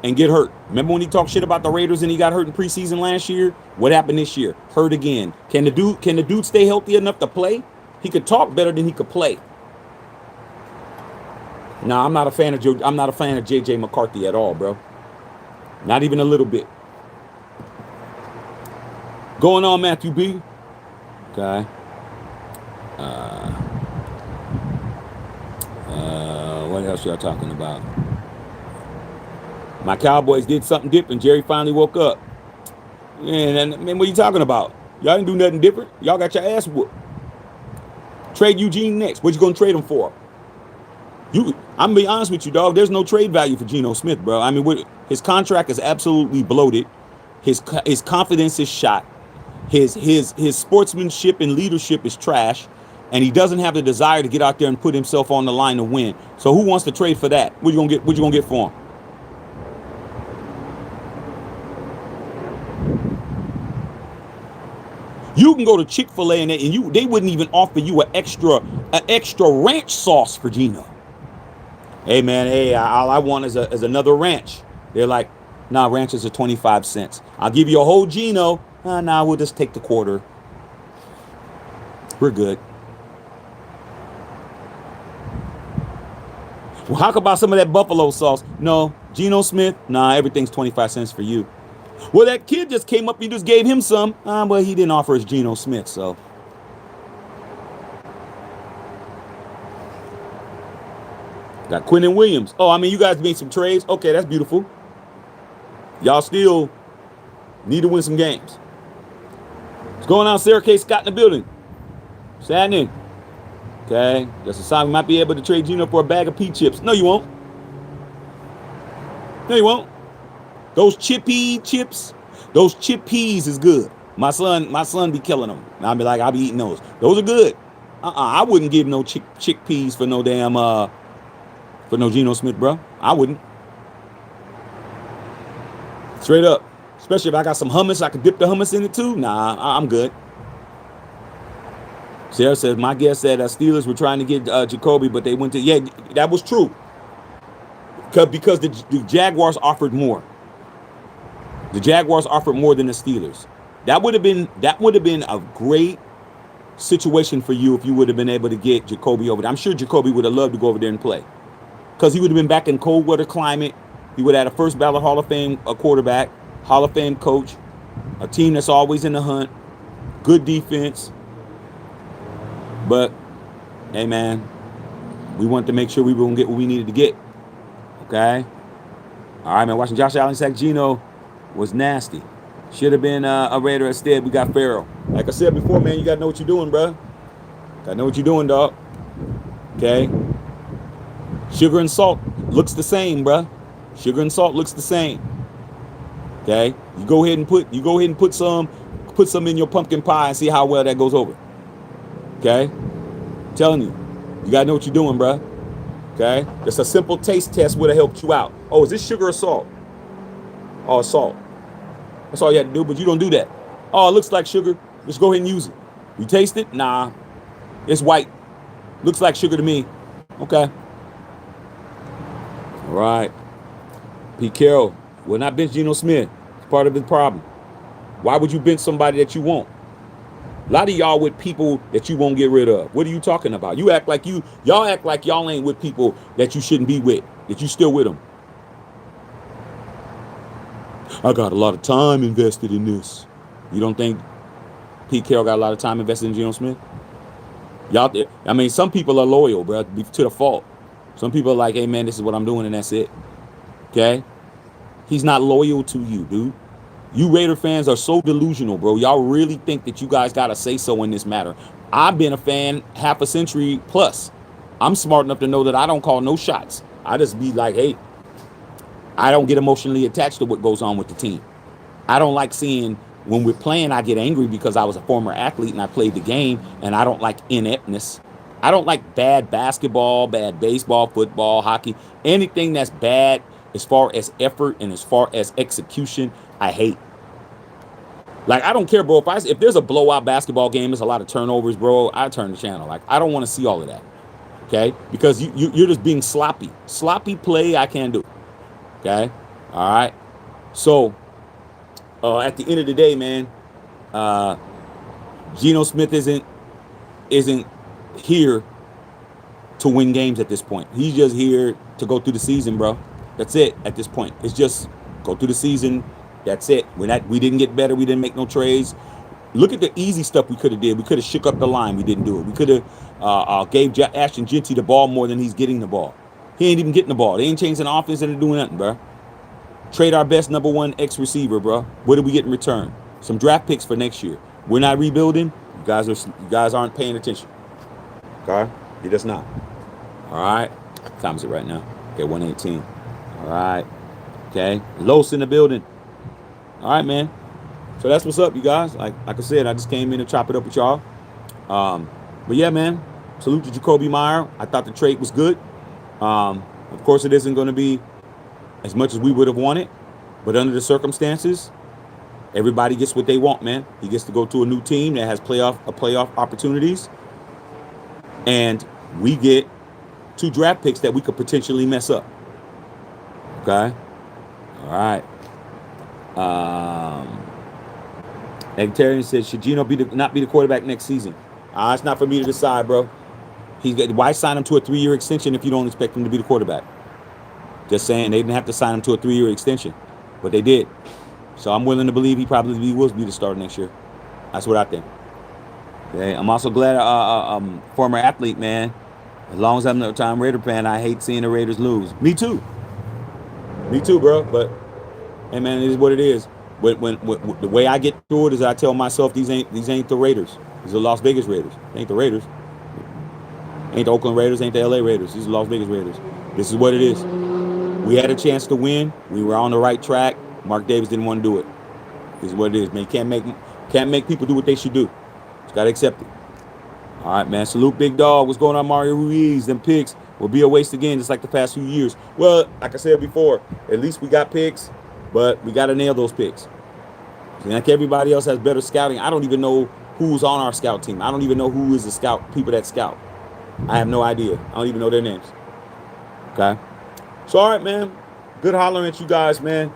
and get hurt. Remember when he talked shit about the Raiders and he got hurt in preseason last year? What happened this year? Hurt again. Can the dude stay healthy enough to play? He could talk better than he could play. No, I'm not a fan of J.J. McCarthy at all, bro. Not even a little bit. Going on, Matthew B. Okay. What else y'all talking about? My Cowboys did something different. Jerry finally woke up. Man, what are you talking about? Y'all didn't do nothing different. Y'all got your ass whooped. Trade Eugene next. What you gonna trade him for? I'm gonna be honest with you, dog. There's no trade value for Geno Smith, bro. I mean, his contract is absolutely bloated. His confidence is shot. His sportsmanship and leadership is trash, and he doesn't have the desire to get out there and put himself on the line to win. So who wants to trade for that? What you gonna get? What you gonna get for him? You can go to Chick-fil-A and they wouldn't even offer you an extra ranch sauce for Geno. Hey man, all I want is another ranch. They're like, nah, ranches are 25 cents. I'll give you a whole Geno. Nah, we'll just take the quarter. We're good. Well, how about some of that buffalo sauce? No, Geno Smith, nah, everything's 25 cents for you. Well, that kid just came up, you just gave him some. But he didn't offer us Geno Smith, so. Got Quentin Williams. Oh, I mean, you guys made some trades. Okay, that's beautiful. Y'all still need to win some games. What's going on, Sarah K. Scott in the building? What's happening? Okay, just a sign we might be able to trade Geno for a bag of pea chips. No, you won't. No, you won't. Those chippy chips, those chip peas is good. My son be killing them. I'll be eating those. Those are good. I wouldn't give no chickpeas for no damn for no Geno Smith, bro. I wouldn't. Straight up. Especially if I got some hummus, I could dip the hummus in it too. Nah, I'm good. Sarah says, my guess said Steelers were trying to get Jakobi, but they went to, yeah, that was true. Because the Jaguars offered more. The Jaguars offered more than the Steelers. That would have been a great situation for you if you would have been able to get Jakobi over there. I'm sure Jakobi would have loved to go over there and play. Because he would have been back in cold weather climate. He would have had a first ballot Hall of Fame quarterback, Hall of Fame coach, a team that's always in the hunt, good defense. But, hey, man, we wanted to make sure we were going to get what we needed to get. Okay? All right, man, watching Josh Allen sack Geno was nasty. Should have been a Raider instead. We got Farrell. Like I said before, man, you got to know what you're doing, bro. Got to know what you're doing, dog. Okay? Sugar and salt looks the same, bro. Sugar and salt looks the same. Okay? You go ahead and put some in your pumpkin pie and see how well that goes over. Okay? I'm telling you. You got to know what you're doing, bro. Okay? Just a simple taste test would have helped you out. Oh, is this sugar or salt? Oh, salt. That's all you had to do, but you don't do that. Oh, it looks like sugar. Let's go ahead and use it. You taste it? Nah. It's white. Looks like sugar to me. Okay. All right. Pete Carroll will not bench Geno Smith. It's part of the problem. Why would you bench somebody that you won't? A lot of y'all with people that you won't get rid of. What are you talking about? Y'all act like y'all ain't with people that you shouldn't be with, that you still with them. I got a lot of time invested in this. You don't think Pete Carroll got a lot of time invested in Geno Smith? Y'all, I mean, some people are loyal, bro, to the fault. Some people are like, hey, man, this is what I'm doing, and that's it. Okay? He's not loyal to you, dude. You Raider fans are so delusional, bro. Y'all really think that you guys got to say so in this matter. I've been a fan half a century plus. I'm smart enough to know that I don't call no shots. I just be like, hey, I don't get emotionally attached to what goes on with the team. I don't like seeing, when we're playing, I get angry because I was a former athlete and I played the game, and I don't like ineptness. I don't like bad basketball, bad baseball, football, hockey, anything that's bad as far as effort and as far as execution, I hate. Like, I don't care, bro. If there's a blowout basketball game, there's a lot of turnovers, bro, I turn the channel. Like, I don't want to see all of that, okay? Because you're just being sloppy. Sloppy play, I can't do. Okay? All right? So, at the end of the day, man, Geno Smith isn't here to win games at this point. He's just here to go through the season, bro. That's it at this point. It's just go through the season. That's it. We didn't get better. We didn't make no trades. Look at the easy stuff we could have did. We could have shook up the line. We didn't do it. We could have gave Ashton Jeanty the ball more than he's getting the ball. He ain't even getting the ball. They ain't changing the offense and they're doing nothing, bro. Trade our best number one X receiver, bro. What did we get in return? Some draft picks for next year. We're not rebuilding. You guys aren't paying attention. Okay? You're just not. All right? What time is it right now? Okay, 1:18. All right. Okay. Los in the building. All right, man. So that's what's up, you guys. Like I said, I just came in to chop it up with y'all. But yeah, man. Salute to Jakobi Meyers. I thought the trade was good. Of course, it isn't going to be as much as we would have wanted, but under the circumstances, everybody gets what they want, man. He gets to go to a new team that has playoff opportunities, and we get 2 draft picks that we could potentially mess up. Okay? All right. Egtarian says, should Geno not be the quarterback next season? It's not for me to decide, bro. Why sign him to a 3-year extension if you don't expect him to be the quarterback? Just saying, they didn't have to sign him to a 3-year extension, but they did. So I'm willing to believe he probably will be the starter next year. That's what I think. Okay, I'm also glad former athlete, man. As long as I'm a time Raider fan, I hate seeing the Raiders lose. Me too, bro. But hey, man, it is what it is. When the way I get through it is I tell myself these ain't the Raiders. These are Las Vegas Raiders. They ain't the Raiders. Ain't the Oakland Raiders. Ain't the LA Raiders. These are Las Vegas Raiders. This is what it is. We had a chance to win. We were on the right track. Mark Davis didn't want to do it. This is what it is, man. You can't make people do what they should do. Just gotta accept it. All right, man. Salute, big dog. What's going on, Mario Ruiz? Them picks will be a waste again, just like the past few years. Well, like I said before, at least we got picks, but we gotta nail those picks. Like everybody else has better scouting. I don't even know who's on our scout team. I don't even know who is the scout, people that scout. I have no idea. I don't even know their names. Okay? So, all right, man. Good hollering at you guys, man.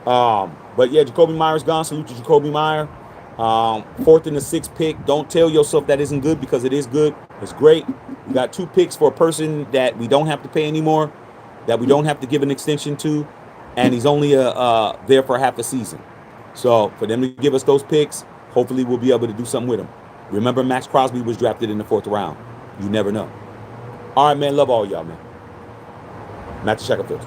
But yeah, Jakobi Meyers gone. Salute to Jakobi Meyers. 4th and the 6th pick. Don't tell yourself that isn't good, because it is good. It's great. We got 2 picks for a person that we don't have to pay anymore, that we don't have to give an extension to, and he's only there for half a season. So for them to give us those picks, hopefully we'll be able to do something with them. Remember, Max Crosby was drafted in the 4th round. You never know. All right, man. Love all y'all, man. Matthew Shackelfield.